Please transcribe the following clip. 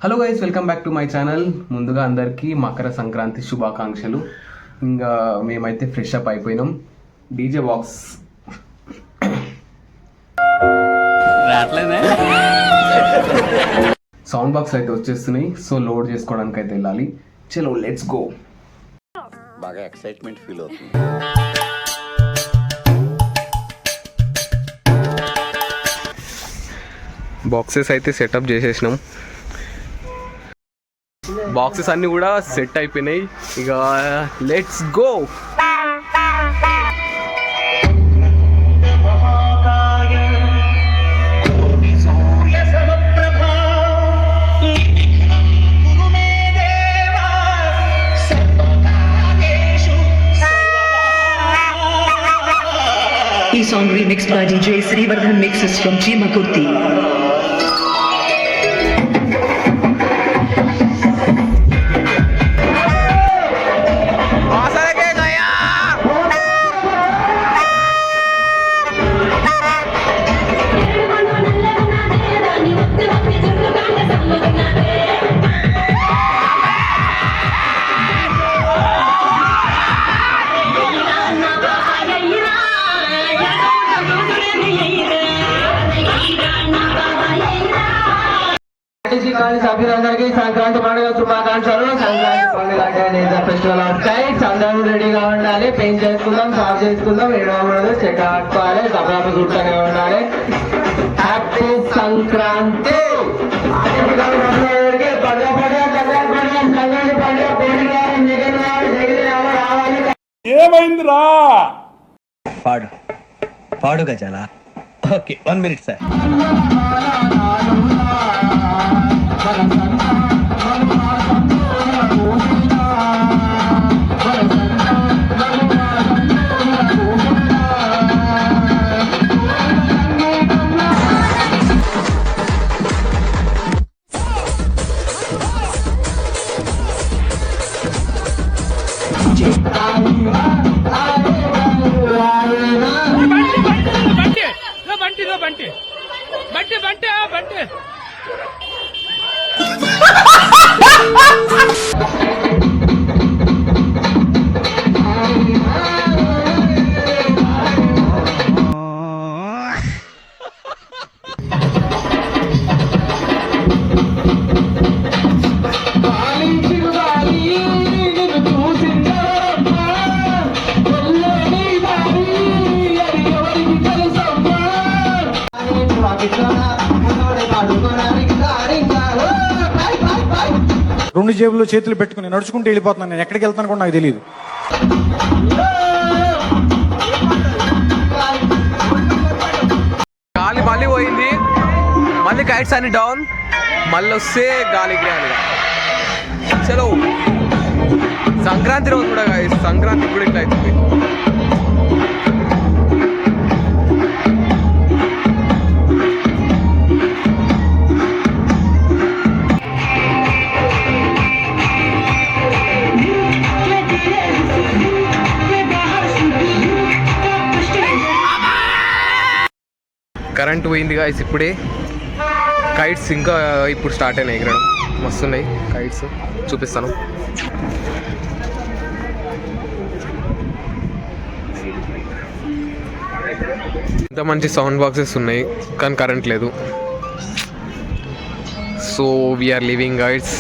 Hello guys, welcome back to my channel. ముందుగా అందరికీ మకర సంక్రాంతి శుభాకాంక్షలు. ఇంకా మేమైతే ఫ్రెష్ అప్ అయిపోయినాం. డీజే బాక్స్ సౌండ్ బాక్స్ అయితే వచ్చేస్తున్నాయి. సో లోడ్ చేసుకోవడానికి అయితే వెళ్ళాలి. చలో లెట్స్ గో. బాగా ఎక్సైట్మెంట్ ఫీల్ అవుతుంది. బాక్సెస్ అయితే సెటప్ చేసేసినాం. బాక్సెస్ అన్నీ కూడా సెట్ అయిపోయినాయి. ఇక లెట్స్ గో. ఈ song remixed by DJ Srivardhan mixes from Chimakurti. సభ్యులందరికీ సంక్రాంతి పండుగ శుభాకాంక్షలు. సంక్రాంతి పండుగ అంటే ఫెస్టివల్ ఆఫ్ కైట్స్. అందరూ రెడీగా ఉండాలి. పెయింట్ చేసుకుందాం, సాఫ్ చేసుకుందాం, ఏడవకూడదు, చెక్క కట్టుకోవాలి, సభ్యులు చూస్తూనే ఉండాలి. హ్యాపీ సంక్రాంతి. ఏమైందిరా? పాడు పాడు గజాల. Okay, 1 minute sir. బంటి రెండు జేబుల్లో చేతులు పెట్టుకుని నడుచుకుంటూ వెళ్ళిపోతున్నాను. నేను ఎక్కడికి వెళ్తాను కూడా నాకు తెలియదు. గాలి మళ్ళీ పోయింది. మళ్ళీ కైట్స్ అన్ని డౌన్. మళ్ళీ వస్తే గాలి ఎగిరాలి. చలో సంక్రాంతి రోజు కూడా సంక్రాంతి కూడా ఇట్లా అవుతుంది. కరెంట్ పోయింది గాయస్ ఇప్పుడే. కైట్స్ ఇంకా ఇప్పుడు స్టార్ట్ అయినాయి ఎగరడం. మస్తున్నాయి కైట్స్, చూపిస్తాను. ఇంత మంచి సౌండ్ బాక్సెస్ ఉన్నాయి కానీ కరెంట్ లేదు. So we are living guides.